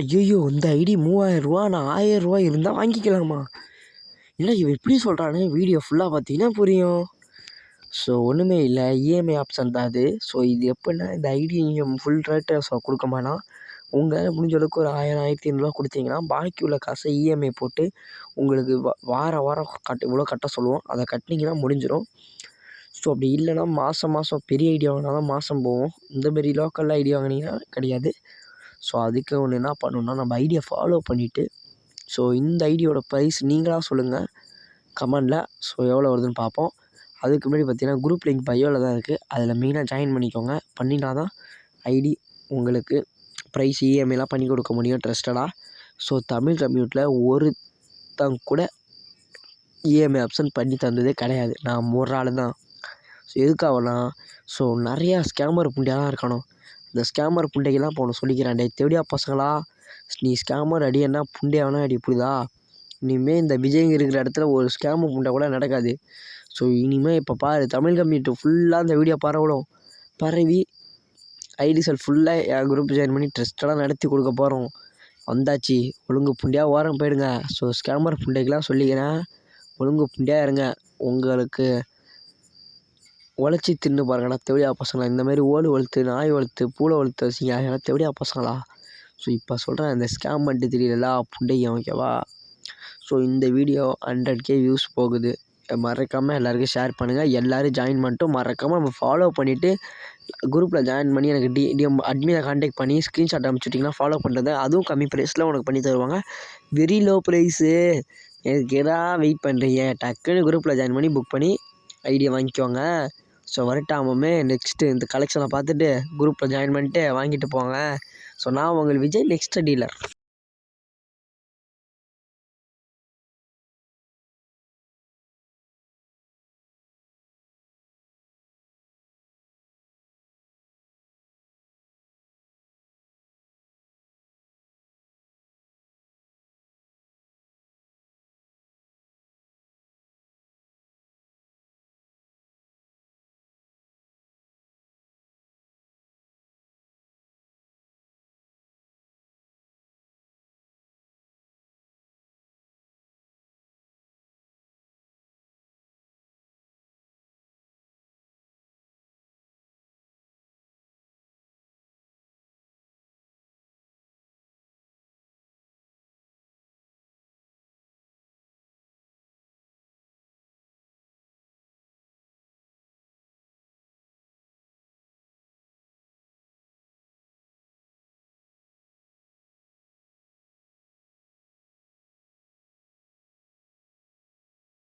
ஐயையோ! இந்த ஐடி ரூ. 3000 நான் ரூ. 1000 இருந்தா வாங்கிக்கலாமா? இல்ல இவன் இப்படி சொல்றானே, வீடியோ ஃபுல்லா பார்த்தீங்கன்னா புரியும். ஸோ ஒன்றுமே இல்ல. இஎம்ஐ ஆப்ஷன் தான் அது. ஸோ இது எப்படின்னா இந்த ஐடி நீங்கள் ஃபுல் ரேட்டு கொடுக்க வேணாம். உங்களால முடிஞ்ச அளவுக்கு ஒரு 1000, 1500 கொடுத்தீங்கன்னா, பாக்கி உள்ள காசை இஎம்ஐ போட்டு உங்களுக்கு வாரம் வாரம் இவ்வளோ கட்ட சொல்லுவோம். அதை கட்டினீங்கன்னா முடிஞ்சிடும். ஸோ அப்படி இல்லைன்னா மாதம் மாதம் பெரிய ஐடி வாங்கினா தான் மாதம் போகும். இந்த மாரி லோக்கல் ஐடி வாங்கினீங்கன்னா கிடையாது. ஸோ அதுக்கு ஒன்று என்ன பண்ணணும்னா, நம்ம ஐடியை ஃபாலோ பண்ணிவிட்டு ஸோ இந்த ஐடியோட ப்ரைஸ் நீங்களாக சொல்லுங்கள் கமெண்டில். ஸோ எவ்வளோ வருதுன்னு பார்ப்போம். அதுக்கு முன்னாடி பார்த்தீங்கன்னா குரூப் லிங்க் பயோவில் தான் இருக்குது. அதில் மெயினாக ஜாயின் பண்ணிக்கோங்க. பண்ணினா தான் ஐடி உங்களுக்கு ப்ரைஸ் இஎம்ஐலாம் பண்ணி கொடுக்க முடியும் ட்ரஸ்டடாக. ஸோ தமிழ் கம்யூனிட்டியில் ஒருத்தங்க கூட இஎம்ஐ ஆப்ஷன் பண்ணி தந்ததே கிடையாது. நான் ஒரு ஆள் தான். ஸோ எதுக்காகனா ஸோ நிறையா ஸ்கேமர் புண்டையெல்லாம் இருக்கணும். இந்த ஸ்கேமர் புண்டைக்கெல்லாம் இப்போ ஒன்று சொல்லிக்கிறேன். டேய் தேவடியா பசங்களா, நீ ஸ்கேமர் அடியன்னா புண்டையானா அடி புரியுதா? இனிமேல் இந்த விஜய்ங்க இருக்கிற இடத்துல ஒரு ஸ்கேமு புண்டை கூட நடக்காது. ஸோ இனிமேல் இப்போ பாரு, தமிழ் கம்யூனிட்டி ஃபுல்லாக இந்த வீடியோ பரவணும். பரவி ஐடி செல் ஃபுல்லாக என் குரூப் ஜாயின் பண்ணி ட்ரஸ்டெல்லாம் நடத்தி கொடுக்க போகிறோம். வந்தாச்சு, ஒழுங்கு புண்டையாக ஓரம் போயிடுங்க. ஸோ ஸ்கேமர் புண்டைக்கெலாம் சொல்லிக்கிறேன், ஒழுங்கு புண்டையாக இருங்க. உங்களுக்கு உழைச்சி தின்னு பாருங்கடா தெவடியா பசங்களா. இந்த மாதிரி ஓடு வளர்த்து, நாய் வளர்த்து, பூனை வளர்த்து வச்சிங்க அதெல்லாம் தெவடியா பசங்களா. ஸோ இப்போ சொல்கிறேன், இந்த ஸ்கேம் பண்ணிட்டு தெரியல புண்டையும் ஓகேவா. ஸோ இந்த வீடியோ 100K வியூஸ் போகுது. மறக்காமல் எல்லாருக்கும் ஷேர் பண்ணுங்கள். எல்லோரும் ஜாயின் பண்ணிட்டு மறக்காமல் நம்ம ஃபாலோ பண்ணிவிட்டு குரூப்பில் ஜாயின் பண்ணி எனக்கு டிஎம் அட்மினை கான்டாக்ட் பண்ணி ஸ்க்ரீன்ஷாட் அனுப்பிச்சுட்டிங்கன்னா ஃபாலோ பண்ணுறது. அதுவும் கம்மி ப்ரைஸில் உனக்கு பண்ணி தருவாங்க. Very low price. எனக்கு எதாவது வெயிட் பண்ணுறீங்க? டக்குன்னு குரூப்பில் ஜாயின் பண்ணி புக் பண்ணி ஐடியா வாங்கிக்கோங்க. ஸோ வரட்டாமே நெக்ஸ்ட்டு இந்த கலெக்ஷனை பார்த்துட்டு குரூப்பில் ஜாயின் பண்ணிட்டு வாங்கிட்டு போங்க. ஸோ நான் உங்கள் விஜய், நெக்ஸ்ட் டீலர்.